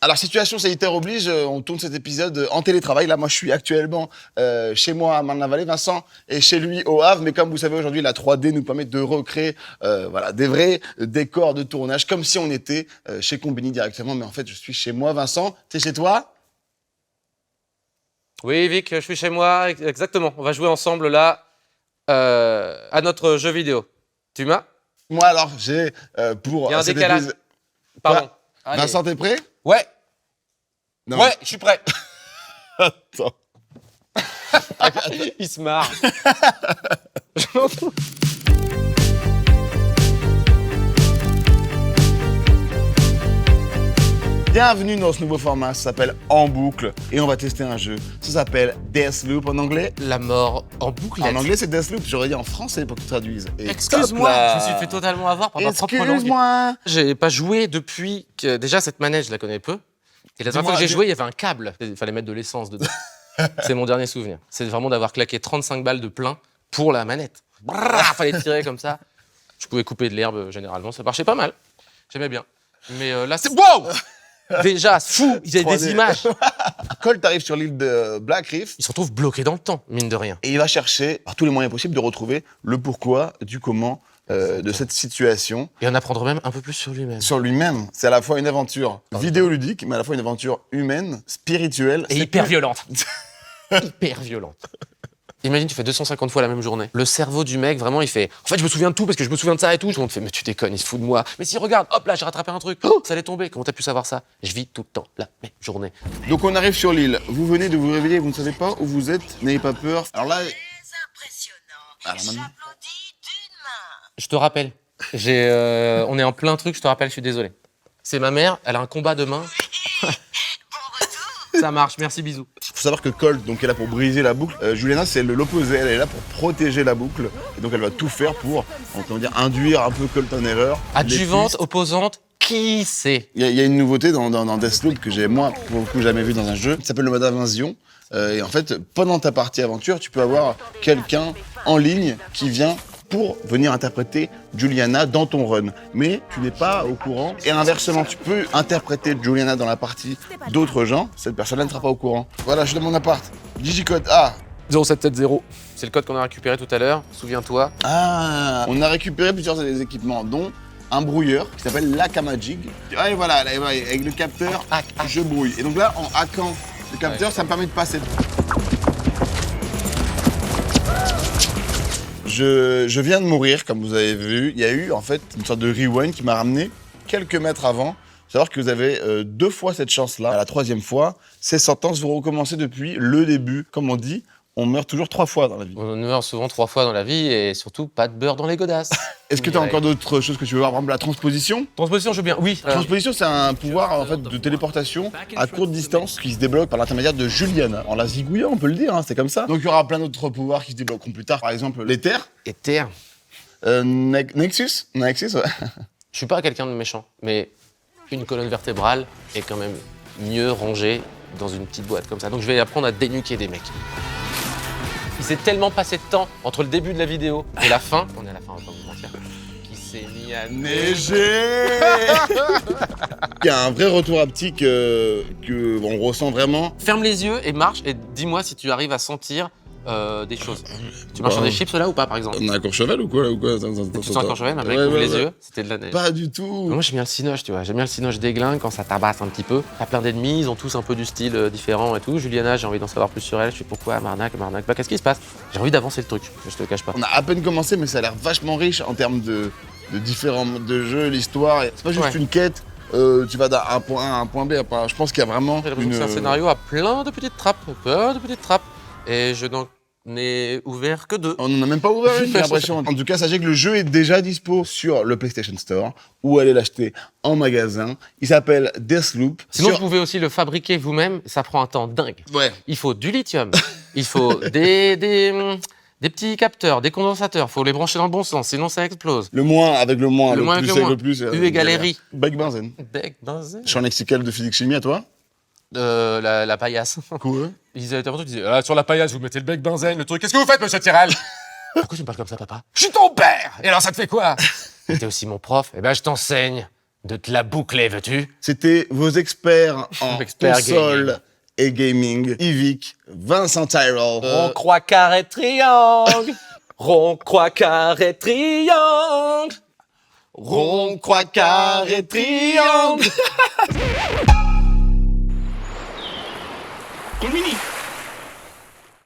Alors, situation sanitaire oblige, on tourne cet épisode en télétravail. Là, moi, je suis actuellement chez moi à Marne-la-Vallée. Vincent est chez lui au Havre. Mais comme vous savez, aujourd'hui, la 3D nous permet de recréer des vrais décors de tournage, comme si on était chez Combini directement. Mais en fait, je suis chez moi. Vincent, t'es chez toi? Oui, Vic, je suis chez moi, exactement. On va jouer ensemble là à notre jeu vidéo. Tu m'as? Moi, alors, j'ai pour... Il y a un cet décalage. épisode- Pardon. Quoi Allez. Vincent, t'es prêt? Ouais. Non. Ouais, je suis prêt. Attends. Il se marre. Bienvenue dans ce nouveau format, ça s'appelle En Boucle. Et on va tester un jeu. Ça s'appelle Deathloop en anglais. La mort en bouclette. En anglais, c'est Deathloop. J'aurais dit en français pour que tu traduises. Et Excuse-moi, hop là. je me suis fait totalement avoir par ma propre langue. Excuse-moi. J'ai pas joué depuis que... Déjà, cette manette, je la connais peu. Et la dernière fois que j'ai joué, il y avait un câble. Il fallait mettre de l'essence dedans. C'est mon dernier souvenir. C'est vraiment d'avoir claqué 35 balles de plein pour la manette. Brrr, fallait tirer comme ça. Je pouvais couper de l'herbe, généralement. Ça marchait pas mal. J'aimais bien. Mais là, c'est... Wow! Déjà, fou! Il y a 3D. des images. Colt arrive sur l'île de Black Reef Il se retrouve bloqué dans le temps, mine de rien. et il va chercher par tous les moyens possibles de retrouver le pourquoi du comment de cette situation Et en apprendre même un peu plus sur lui-même. sur lui-même. C'est à la fois une aventure vidéoludique, mais à la fois une aventure humaine, spirituelle. Et C'est hyper plus- violente. Hyper violente. Imagine, tu fais 250 fois la même journée. Le cerveau du mec, vraiment, il fait... En fait, je me souviens de tout parce que je me souviens de ça et tout. Tout le monde fait, mais tu déconnes, il se fout de moi. Mais si, regarde, hop là, j'ai rattrapé un truc. Oh, ça allait tomber. Comment t'as pu savoir ça? Je vis tout le temps la même journée. Donc on arrive sur l'île. Vous venez de vous réveiller, vous ne savez pas où vous êtes. N'ayez pas peur. Alors là, Très impressionnant. Alors maintenant- J'applaudis d'une main. Je te rappelle. On est en plein truc, je te rappelle, je suis désolé. C'est ma mère, elle a un combat demain. Bon retour. Ça marche, merci, bisous. il faut savoir que Colt donc, est là pour briser la boucle. Juliana, c'est l'opposé. Elle est là pour protéger la boucle. Et donc elle va tout faire pour comment dire, induire un peu Colt en erreur. Adjuvante, Les pistes. opposante, qui c'est? Il y a une nouveauté dans Deathloop que j'ai, moi, pour le coup, jamais vu dans un jeu. Ça s'appelle le mode invasion. Et en fait, pendant ta partie aventure, tu peux avoir quelqu'un en ligne qui vient pour venir interpréter Juliana dans ton run. Mais tu n'es pas au courant. Et inversement, tu peux interpréter Juliana dans la partie d'autres gens. Cette personne-là ne sera pas au courant. Voilà, je suis dans mon appart. Digicode A. 0770. C'est le code qu'on a récupéré tout à l'heure, souviens-toi. Ah, on a récupéré plusieurs des équipements, dont un brouilleur qui s'appelle l'Akamajig. Ah, et voilà, là, avec le capteur, je brouille. Et donc là, en hackant le capteur, ça me permet de passer. Je viens de mourir, comme vous avez vu. Il y a eu en fait une sorte de rewind qui m'a ramené quelques mètres avant. Faut savoir que vous avez 2 fois cette chance-là. À la 3e fois, ces sentences vous recommencez depuis le début. Comme on dit, on meurt toujours 3 fois dans la vie. On meurt souvent 3 fois dans la vie et surtout pas de beurre dans les godasses. Est-ce que tu as encore d'autres choses que tu veux voir? Par exemple, la transposition. Transposition, je veux bien. Oui. Transposition, c'est un pouvoir en fait de téléportation à courte distance qui se débloque par l'intermédiaire de Juliana. En la zigouillant, on peut le dire, hein, c'est comme ça. Donc il y aura plein d'autres pouvoirs qui se débloqueront plus tard. Par exemple, l'éther, Ether. Nexus, ouais. Je suis pas quelqu'un de méchant, mais une colonne vertébrale est quand même mieux rangée dans une petite boîte comme ça. Donc je vais apprendre à dénuquer des mecs. Il s'est tellement passé de temps entre le début de la vidéo et la fin, on est à la fin, on va pas vous mentir, qu'il s'est mis à Neiger. Il y a un vrai retour haptique que on ressent vraiment. Ferme les yeux et marche et dis-moi si tu arrives à sentir des choses. Tu marches sur des chips là ou pas par exemple? On a un Courchevel ou quoi? Tu sens quand je vais, ma mec ouvre les yeux, c'était de la neige. Pas du tout. Moi j'aime bien le cinoche, tu vois, j'aime bien le cinoche déglingue quand ça tabasse un petit peu. T'as plein d'ennemis, ils ont tous un peu du style différent et tout. Juliana, j'ai envie d'en savoir plus sur elle, je sais pourquoi, Marnac. Bah qu'est-ce qui se passe? J'ai envie d'avancer le truc, je te le cache pas. On a à peine commencé, mais ça a l'air vachement riche en termes de différents modes de jeu, l'histoire. C'est pas juste Ouais. une quête. Tu vas d'un point A à un point B. Je pense qu'il y a vraiment J'ai l'impression que c'est un scénario à plein de petites trappes, et je n'en ai ouvert que 2. On n'en a même pas ouvert une, j'ai l'impression. En tout cas, sachez que le jeu est déjà dispo sur le PlayStation Store ou allez l'acheter en magasin. Il s'appelle Deathloop. Sinon, Sur- vous pouvez aussi le fabriquer vous-même, ça prend un temps dingue. Ouais. Il faut du lithium, il faut des petits capteurs, des condensateurs, il faut les brancher dans le bon sens, sinon ça explose. Le moins avec le moins, Le moins plus avec le avec le moins. plus. U égale RI. Big benzène. Bec, benzène. Champ lexical de physique-chimie à toi? La paillasse. Quoi? Ils avaient ils disaient, ah, sur la paillasse, vous mettez le bec benzène, le truc. Qu'est-ce que vous faites, monsieur Tyrrell? Pourquoi tu me parles comme ça, papa? Je suis ton père! Et alors, ça te fait quoi? T'es aussi mon prof. Eh ben, je t'enseigne De te la boucler, veux-tu? C'était vos experts en Experts console et gaming, Yvick, Vincent Tyrell. Rond, croix, carré, triangle. Rond, croix, carré, triangle. Rond, croix, carré, triangle.